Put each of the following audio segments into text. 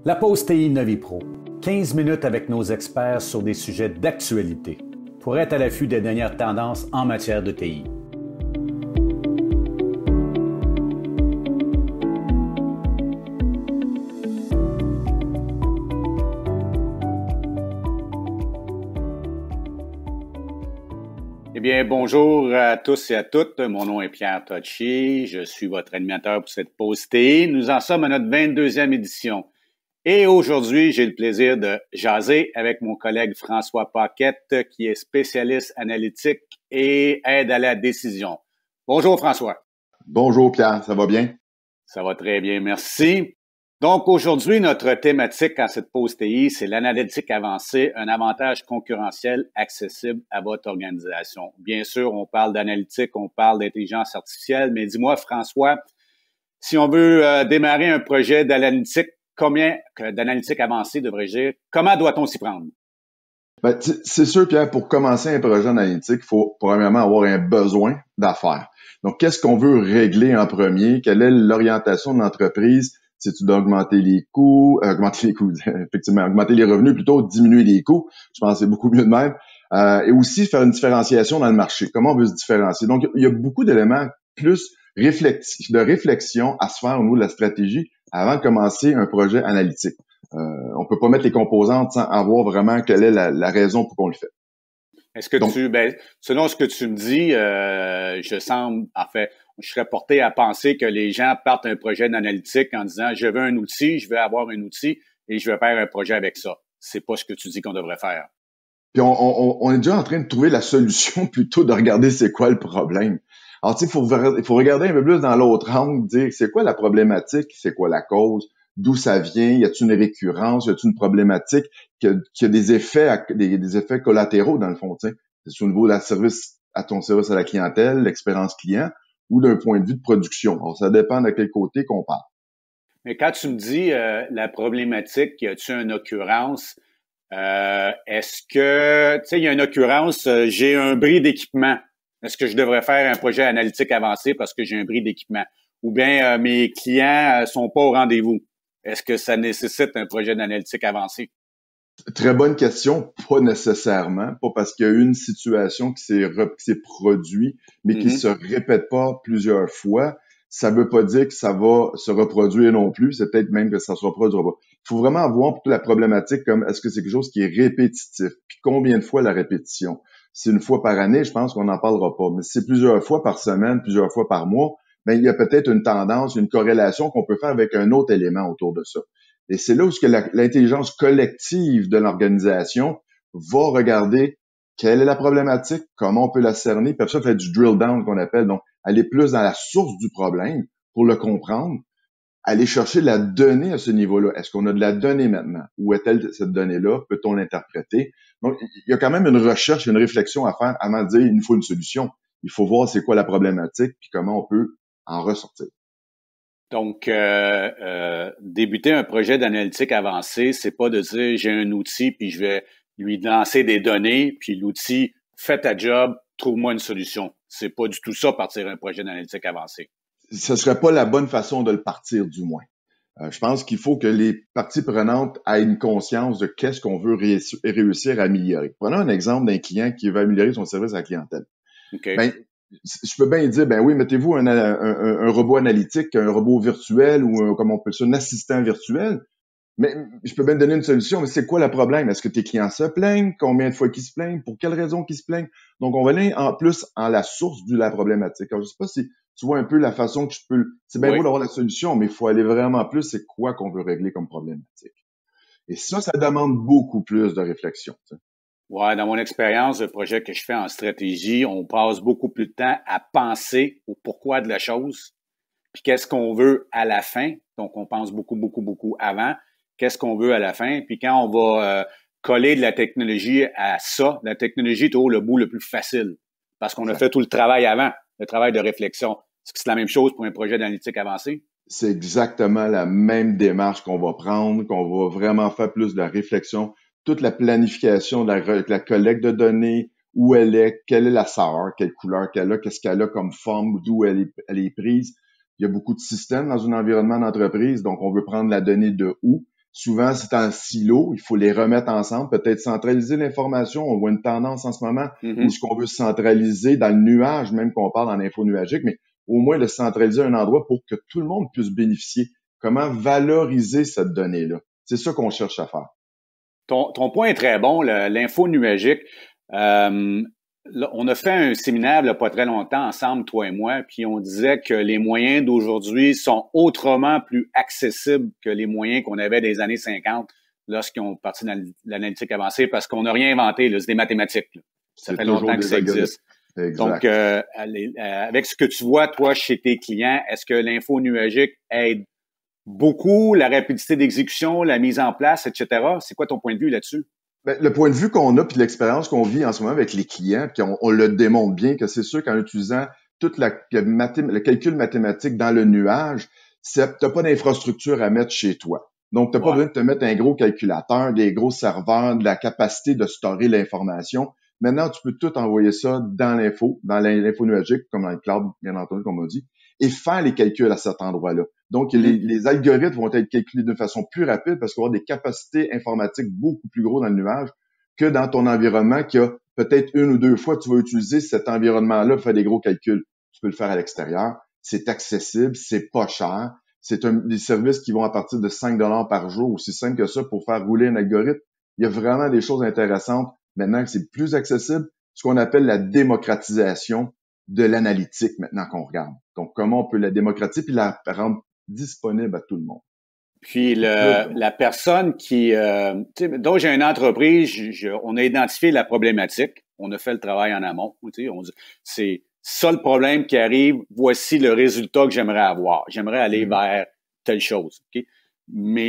La pause TI Novipro. 15 minutes avec nos experts sur des sujets d'actualité pour être à l'affût des dernières tendances en matière de TI. Eh bien, bonjour à tous et à toutes. Mon nom est Pierre Tocci. Je suis votre animateur pour cette pause TI. Nous en sommes à notre 22e édition. Et aujourd'hui, j'ai le plaisir de jaser avec mon collègue François Paquette, qui est spécialiste analytique et aide à la décision. Bonjour François. Bonjour Pierre, ça va bien? Ça va très bien, merci. Donc aujourd'hui, notre thématique en cette pause TI, c'est l'analytique avancée, un avantage concurrentiel accessible à votre organisation. Bien sûr, on parle d'analytique, on parle d'intelligence artificielle, mais dis-moi François, si on veut démarrer un projet d'analytique, combien d'analytique avancée devrais-je dire? Comment doit-on s'y prendre? Ben, c'est sûr, Pierre, pour commencer un projet analytique, il faut premièrement avoir un besoin d'affaires. Donc, qu'est-ce qu'on veut régler en premier? Quelle est l'orientation de l'entreprise? C'est-tu d'augmenter les coûts, effectivement, augmenter les revenus, plutôt diminuer les coûts. Je pense que c'est beaucoup mieux de même. Et aussi faire une différenciation dans le marché. Comment on veut se différencier? Donc, il y a beaucoup d'éléments plus de réflexion à se faire au niveau de la stratégie avant de commencer un projet analytique. On peut pas mettre les composantes sans avoir vraiment quelle est la raison pour qu'on le fait. Est-ce que selon ce que tu me dis, je serais porté à penser que les gens partent un projet d'analytique en disant je veux un outil, je veux avoir un outil et je veux faire un projet avec ça. C'est pas ce que tu dis qu'on devrait faire. Puis on est déjà en train de trouver la solution plutôt de regarder c'est quoi le problème. Alors, tu sais, il faut regarder un peu plus dans l'autre angle, dire c'est quoi la problématique, c'est quoi la cause, d'où ça vient, y a-t-il une récurrence, y a-t-il une problématique qui a des effets, des effets collatéraux dans le fond, tu sais. C'est au niveau de ton service à la clientèle, l'expérience client, ou d'un point de vue de production. Alors, ça dépend de quel côté qu'on parle. Mais quand tu me dis la problématique, y a-t-il une occurrence, est-ce que, tu sais, il y a une occurrence, j'ai un bris d'équipement. Est-ce que je devrais faire un projet analytique avancé parce que j'ai un bris d'équipement? Ou bien mes clients sont pas au rendez-vous? Est-ce que ça nécessite un projet d'analytique avancé? Très bonne question, pas nécessairement, pas parce qu'il y a eu une situation qui s'est produite, mais qui se répète pas plusieurs fois. Ça veut pas dire que ça va se reproduire non plus, c'est peut-être même que ça se reproduira pas. Il faut vraiment voir plutôt la problématique comme est-ce que c'est quelque chose qui est répétitif, puis combien de fois la répétition? Si une fois par année, je pense qu'on n'en parlera pas, mais si c'est plusieurs fois par semaine, plusieurs fois par mois, ben il y a peut-être une tendance, une corrélation qu'on peut faire avec un autre élément autour de ça. Et c'est là où l'intelligence collective de l'organisation va regarder quelle est la problématique, comment on peut la cerner, puis ça fait du drill down qu'on appelle, donc aller plus dans la source du problème pour le comprendre, aller chercher la donnée à ce niveau-là. Est-ce qu'on a de la donnée maintenant? Où est-elle cette donnée-là? Peut-on l'interpréter? Donc, il y a quand même une recherche, une réflexion à faire avant de dire il nous faut une solution. Il faut voir c'est quoi la problématique puis comment on peut en ressortir. Donc, débuter un projet d'analytique avancé, c'est pas de dire j'ai un outil puis je vais lui lancer des données puis l'outil fait ta job, trouve-moi une solution. C'est pas du tout ça partir un projet d'analytique avancé. Ce serait pas la bonne façon de le partir, du moins. Je pense qu'il faut que les parties prenantes aient une conscience de qu'est-ce qu'on veut réussir à améliorer. Prenons un exemple d'un client qui veut améliorer son service à la clientèle. Okay. Ben, je peux bien dire, ben oui, mettez-vous un robot analytique, un robot virtuel ou comme on peut ça, un assistant virtuel. Mais je peux bien donner une solution, mais c'est quoi le problème? Est-ce que tes clients se plaignent? Combien de fois qu'ils se plaignent? Pour quelles raisons qu'ils se plaignent? Donc, on va aller en plus en la source de la problématique. Alors, je sais pas si tu vois un peu la façon que je peux... C'est bien beau d'avoir la solution, mais il faut aller vraiment plus, c'est quoi qu'on veut régler comme problématique. Et ça demande beaucoup plus de réflexion. Tu sais. Ouais, dans mon expérience, le projet que je fais en stratégie, on passe beaucoup plus de temps à penser au pourquoi de la chose, puis qu'est-ce qu'on veut à la fin. Donc, on pense beaucoup avant. Qu'est-ce qu'on veut à la fin? Puis quand on va coller de la technologie à ça, la technologie est toujours le bout le plus facile parce qu'on a fait tout le travail avant, le travail de réflexion. Est-ce que c'est la même chose pour un projet d'analytique avancé? C'est exactement la même démarche qu'on va prendre, qu'on va vraiment faire plus de la réflexion, toute la planification de la collecte de données, où elle est, quelle est la saveur, quelle couleur qu'elle a, qu'est-ce qu'elle a comme forme, d'où elle est prise. Il y a beaucoup de systèmes dans un environnement d'entreprise, donc on veut prendre la donnée de où. Souvent, c'est en silo, il faut les remettre ensemble, peut-être centraliser l'information. On voit une tendance en ce moment où ce qu'on veut centraliser dans le nuage, même qu'on parle en info nuagique, mais au moins le centraliser à un endroit pour que tout le monde puisse bénéficier. Comment valoriser cette donnée-là? C'est ça qu'on cherche à faire. Ton point est très bon, l'info nuagique. Là, on a fait un séminaire il n'y a pas très longtemps ensemble, toi et moi, puis on disait que les moyens d'aujourd'hui sont autrement plus accessibles que les moyens qu'on avait des années 50 lorsqu'ils ont parti dans l'analytique avancée, parce qu'on n'a rien inventé, là, c'est des mathématiques. Là. Ça fait longtemps que ça existe. Exact. Donc, avec ce que tu vois, toi, chez tes clients, est-ce que l'info nuagique aide beaucoup la rapidité d'exécution, la mise en place, etc.? C'est quoi ton point de vue là-dessus? Ben, le point de vue qu'on a puis l'expérience qu'on vit en ce moment avec les clients, puis on le démontre bien que c'est sûr qu'en utilisant tout le calcul mathématique dans le nuage, t'as pas d'infrastructure à mettre chez toi. Donc, t'as pas besoin de te mettre un gros calculateur, des gros serveurs, de la capacité de stocker l'information. Maintenant, tu peux tout envoyer ça dans l'info nuagique, comme dans le cloud, bien entendu, comme on dit, et faire les calculs à cet endroit-là. Donc, les algorithmes vont être calculés d'une façon plus rapide parce qu'il va y avoir des capacités informatiques beaucoup plus grosses dans le nuage que dans ton environnement qui a peut-être une ou deux fois tu vas utiliser cet environnement-là pour faire des gros calculs. Tu peux le faire à l'extérieur. C'est accessible, c'est pas cher. C'est des services qui vont à partir de 5 $ par jour, aussi simple que ça pour faire rouler un algorithme. Il y a vraiment des choses intéressantes maintenant que c'est plus accessible, ce qu'on appelle la démocratisation de l'analytique maintenant qu'on regarde. Donc, comment on peut la démocratiser puis la rendre disponible à tout le monde. Puis la personne qui, donc j'ai une entreprise, on a identifié la problématique, on a fait le travail en amont. On dit, c'est ça le problème qui arrive. Voici le résultat que j'aimerais avoir. J'aimerais aller vers telle chose. Okay? Mais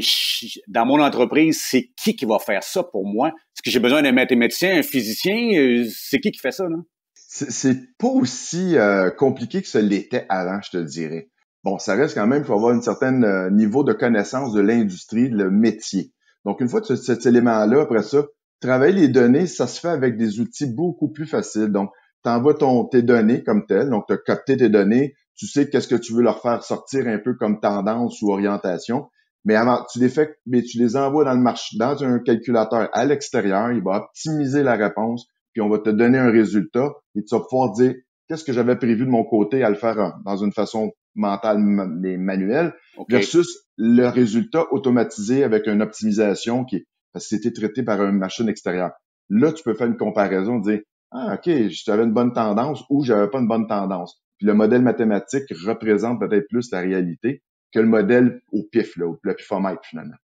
dans mon entreprise, c'est qui va faire ça pour moi? Est-ce que j'ai besoin d'un mathématicien, un physicien? C'est qui fait ça, là? C'est pas aussi compliqué que ce l'était avant, je te le dirais. Bon, ça reste quand même, il faut avoir un certain niveau de connaissance de l'industrie, le métier. Donc, une fois que tu as cet élément-là, après ça, travailler les données, ça se fait avec des outils beaucoup plus faciles. Donc, tu envoies tes données comme telles, donc tu as capté tes données, tu sais qu'est-ce que tu veux leur faire sortir un peu comme tendance ou orientation, mais avant, tu les envoies dans le marché, dans un calculateur à l'extérieur, il va optimiser la réponse, puis on va te donner un résultat, et tu vas pouvoir dire qu'est-ce que j'avais prévu de mon côté à le faire dans une façon mentale mais manuelle, versus le résultat automatisé avec une optimisation parce que c'était traité par une machine extérieure. Là, tu peux faire une comparaison, dire ah, OK, j'avais une bonne tendance ou j'avais pas une bonne tendance. Puis le modèle mathématique représente peut-être plus la réalité que le modèle au pif, là, au pifomètre, finalement.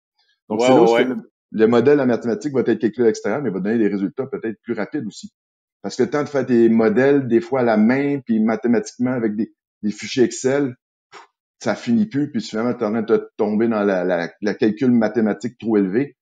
Donc, c'est là où le modèle en mathématique va être calculé à l'extérieur, mais va donner des résultats peut-être plus rapides aussi. Parce que le temps de faire tes modèles, des fois à la main, puis mathématiquement avec des fichiers Excel, ça finit plus, puis finalement, tu es en train de te tomber dans la calcul mathématique trop élevé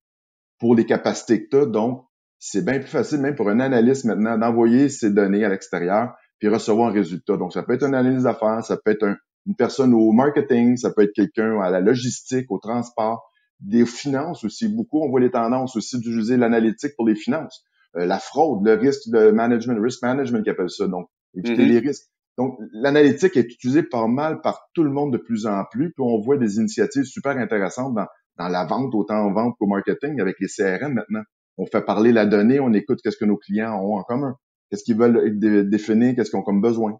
pour les capacités que tu as. Donc, c'est bien plus facile, même pour un analyste maintenant, d'envoyer ses données à l'extérieur puis recevoir un résultat. Donc, ça peut être une analyse d'affaires, ça peut être une personne au marketing, ça peut être quelqu'un à la logistique, au transport, des finances aussi. Beaucoup, on voit les tendances aussi d'utiliser l'analytique pour les finances. La fraude, le risque de management, risk management qui appelle ça. Donc, éviter les risques. Donc, l'analytique est utilisée pas mal par tout le monde de plus en plus, puis on voit des initiatives super intéressantes dans la vente, autant en vente qu'au marketing, avec les CRM maintenant. On fait parler la donnée, on écoute qu'est-ce que nos clients ont en commun, qu'est-ce qu'ils veulent définir, qu'est-ce qu'ils ont comme besoin.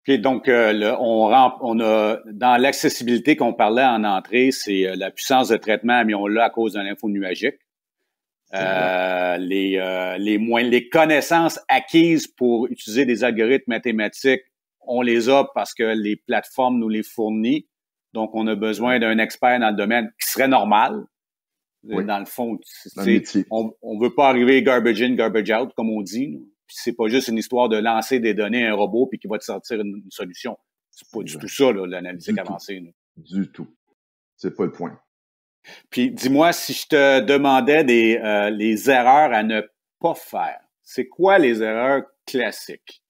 Okay, donc, on a dans l'accessibilité qu'on parlait en entrée, c'est la puissance de traitement, mais on l'a à cause d'un info nuagique. Les connaissances acquises pour utiliser des algorithmes mathématiques, on les a parce que les plateformes nous les fournissent. Donc, on a besoin d'un expert dans le domaine qui serait normal. Oui. Dans le fond, on veut pas arriver garbage in, garbage out, comme on dit. Puis c'est pas juste une histoire de lancer des données à un robot puis qui va te sortir une solution. C'est pas du tout ça, là, l'analytique avancée. Du tout. C'est pas le point. Puis dis-moi, si je te demandais les erreurs à ne pas faire, c'est quoi les erreurs classiques?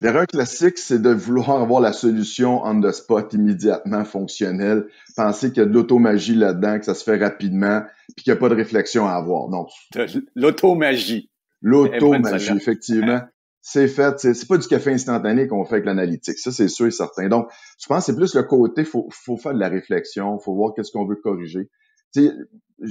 L'erreur classique, c'est de vouloir avoir la solution on the spot, immédiatement fonctionnelle, penser qu'il y a de l'automagie là-dedans, que ça se fait rapidement, puis qu'il n'y a pas de réflexion à avoir. Donc, l'automagie. L'automagie, effectivement. c'est fait. C'est pas du café instantané qu'on fait avec l'analytique. Ça, c'est sûr et certain. Donc, je pense que c'est plus le côté, faut faire de la réflexion, faut voir qu'est-ce qu'on veut corriger. Tu sais,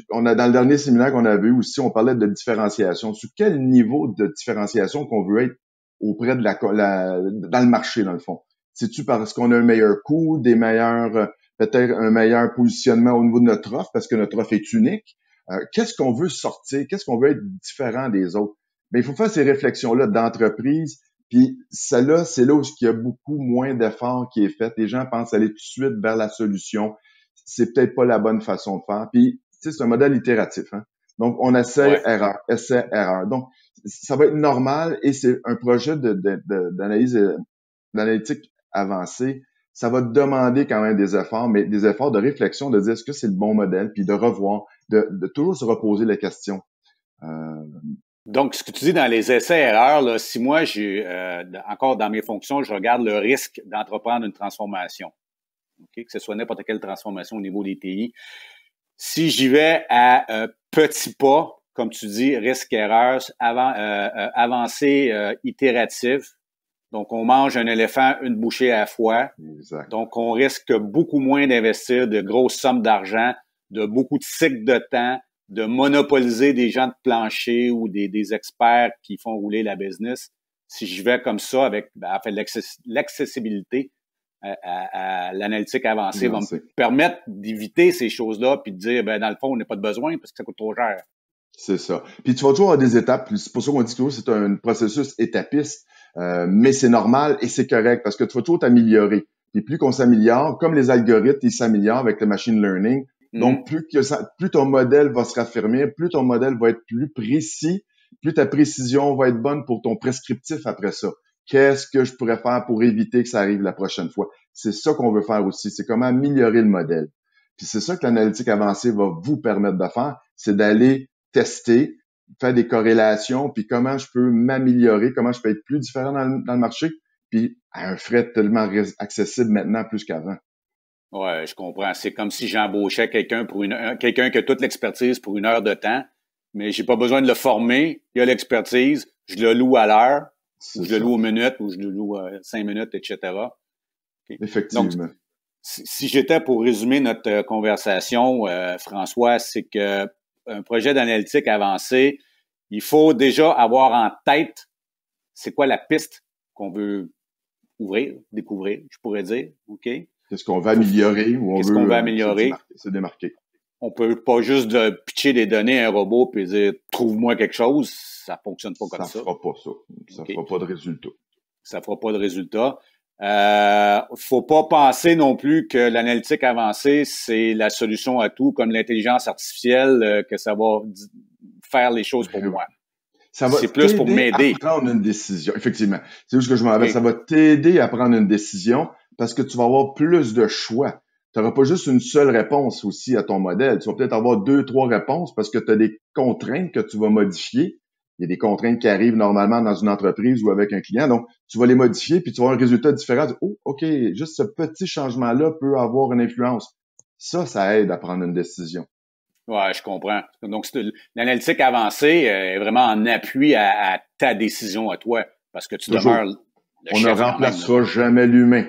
on a, dans le dernier séminaire qu'on a vu aussi, on parlait de différenciation. Sur quel niveau de différenciation qu'on veut être auprès de dans le marché, dans le fond? C'est-tu parce qu'on a un meilleur coût, peut-être un meilleur positionnement au niveau de notre offre, parce que notre offre est unique? Qu'est-ce qu'on veut sortir? Qu'est-ce qu'on veut être différent des autres? Mais il faut faire ces réflexions-là d'entreprise. Puis celle-là, c'est là où il y a beaucoup moins d'efforts qui est fait. Les gens pensent aller tout de suite vers la solution. C'est peut-être pas la bonne façon de faire. Puis, tu sais, c'est un modèle itératif, hein. Donc, on essaie, erreur, essai, erreur. Donc, ça va être normal et c'est un projet d'analytique avancée. Ça va demander quand même des efforts, mais des efforts de réflexion, de dire est-ce que c'est le bon modèle, puis de revoir, de toujours se reposer la question. Donc, ce que tu dis dans les essais-erreurs, là, si moi, encore dans mes fonctions, je regarde le risque d'entreprendre une transformation, okay? Que ce soit n'importe quelle transformation au niveau des TI, si j'y vais à petits pas, comme tu dis, risque-erreur, avancée itérative, donc on mange un éléphant une bouchée à la fois, Exact. Donc on risque beaucoup moins d'investir de grosses sommes d'argent, de beaucoup de cycles de temps, de monopoliser des gens de plancher ou des experts qui font rouler la business. Si je vais comme ça avec l'accessibilité à l'analytique avancée va me permettre d'éviter ces choses-là puis de dire, dans le fond, on n'a pas de besoin parce que ça coûte trop cher. C'est ça. Puis tu vas toujours avoir des étapes. C'est pour ça qu'on dit toujours que c'est un processus étapiste, mais c'est normal et c'est correct parce que tu vas toujours t'améliorer. Et plus qu'on s'améliore, comme les algorithmes, ils s'améliorent avec le machine learning. Donc, plus ton modèle va se raffermir, plus ton modèle va être plus précis, plus ta précision va être bonne pour ton prescriptif après ça. Qu'est-ce que je pourrais faire pour éviter que ça arrive la prochaine fois? C'est ça qu'on veut faire aussi. C'est comment améliorer le modèle. Puis c'est ça que l'analytique avancée va vous permettre de faire, c'est d'aller tester, faire des corrélations, puis comment je peux m'améliorer, comment je peux être plus différent dans le marché, puis à un frais tellement accessible maintenant plus qu'avant. Ouais, je comprends. C'est comme si j'embauchais quelqu'un quelqu'un qui a toute l'expertise pour 1 heure de temps, mais j'ai pas besoin de le former. Il a l'expertise, je le loue à l'heure, ou je le loue aux minutes, ou je le loue à 5 minutes, etc. Okay. Effectivement. Donc, si j'étais pour résumer notre conversation, François, c'est que un projet d'analytique avancé, il faut déjà avoir en tête c'est quoi la piste qu'on veut découvrir, je pourrais dire, OK? Qu'est-ce qu'on va améliorer ou Qu'est-ce qu'on va améliorer? Se démarquer. On peut pas juste pitcher des données à un robot puis dire « trouve-moi quelque chose », ça fonctionne pas comme ça. Ça fera pas ça. Ça fera pas de résultat. Ça fera pas de résultat. Faut pas penser non plus que l'analytique avancée, c'est la solution à tout, comme l'intelligence artificielle, que ça va faire les choses pour moi. C'est plus pour m'aider. À prendre une décision. Effectivement. C'est juste que je m'en vais. Ça va t'aider à prendre une décision parce que tu vas avoir plus de choix. Tu n'auras pas juste une seule réponse aussi à ton modèle. Tu vas peut-être avoir 2, 3 réponses parce que tu as des contraintes que tu vas modifier. Il y a des contraintes qui arrivent normalement dans une entreprise ou avec un client. Donc, tu vas les modifier puis tu vas avoir un résultat différent. Oh, OK, juste ce petit changement-là peut avoir une influence. Ça aide à prendre une décision. Ouais, je comprends. Donc, l'analytique avancée est vraiment en appui à ta décision à toi parce que tu demeures le chef. On ne remplacera jamais l'humain.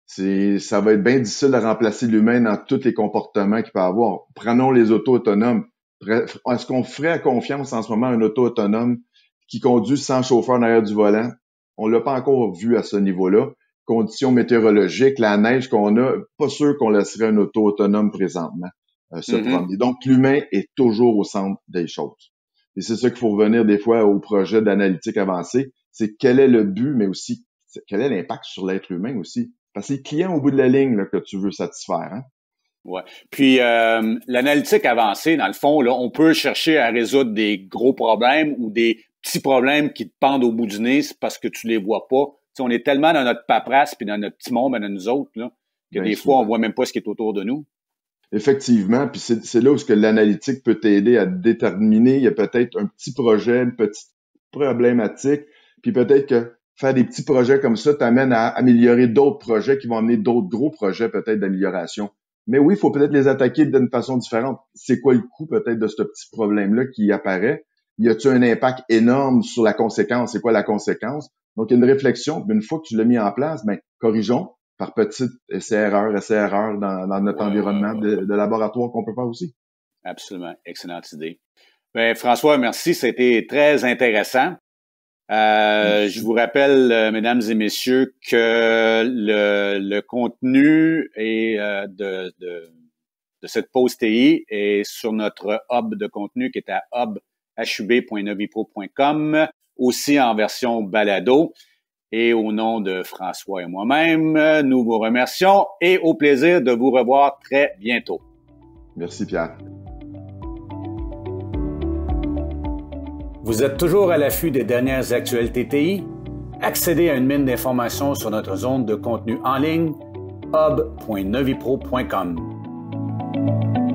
Ça va être bien difficile de remplacer l'humain dans tous les comportements qu'il peut avoir. Prenons les autos autonomes. Est-ce qu'on ferait confiance en ce moment à un auto autonome qui conduit sans chauffeur derrière du volant? On l'a pas encore vu à ce niveau-là. Conditions météorologiques, la neige qu'on a, pas sûr qu'on laisserait un auto autonome présentement se promener. Donc, l'humain est toujours au centre des choses. Et c'est ça qu'il faut revenir des fois au projet d'analytique avancée. C'est quel est le but, mais aussi quel est l'impact sur l'être humain aussi. Parce que c'est le client au bout de la ligne là, que tu veux satisfaire. Hein? Ouais. Puis l'analytique avancée, dans le fond, là, on peut chercher à résoudre des gros problèmes ou des petits problèmes qui te pendent au bout du nez, c'est parce que tu les vois pas. T'sais, on est tellement dans notre paperasse puis dans notre petit monde, dans nous autres, là, que des fois, on voit même pas ce qui est autour de nous. Effectivement, puis c'est là où que l'analytique peut t'aider à déterminer, il y a peut-être un petit projet, une petite problématique, puis peut-être que faire des petits projets comme ça t'amène à améliorer d'autres projets qui vont amener d'autres gros projets peut-être d'amélioration. Mais oui, il faut peut-être les attaquer d'une façon différente. C'est quoi le coût peut-être de ce petit problème-là qui apparaît? Y a-t-il un impact énorme sur la conséquence? C'est quoi la conséquence? Donc, il y a une réflexion. Mais une fois que tu l'as mis en place, ben, corrigeons par petites essais-erreurs dans notre environnement de laboratoire qu'on peut faire aussi. Absolument. Excellente idée. Ben, François, merci. C'était très intéressant. Je vous rappelle, mesdames et messieurs, que le contenu de cette pause TI est sur notre hub de contenu qui est à hub.novipro.com, aussi en version balado. Et au nom de François et moi-même, nous vous remercions et au plaisir de vous revoir très bientôt. Merci Pierre. Vous êtes toujours à l'affût des dernières actualités TI? Accédez à une mine d'informations sur notre zone de contenu en ligne hub.novipro.com.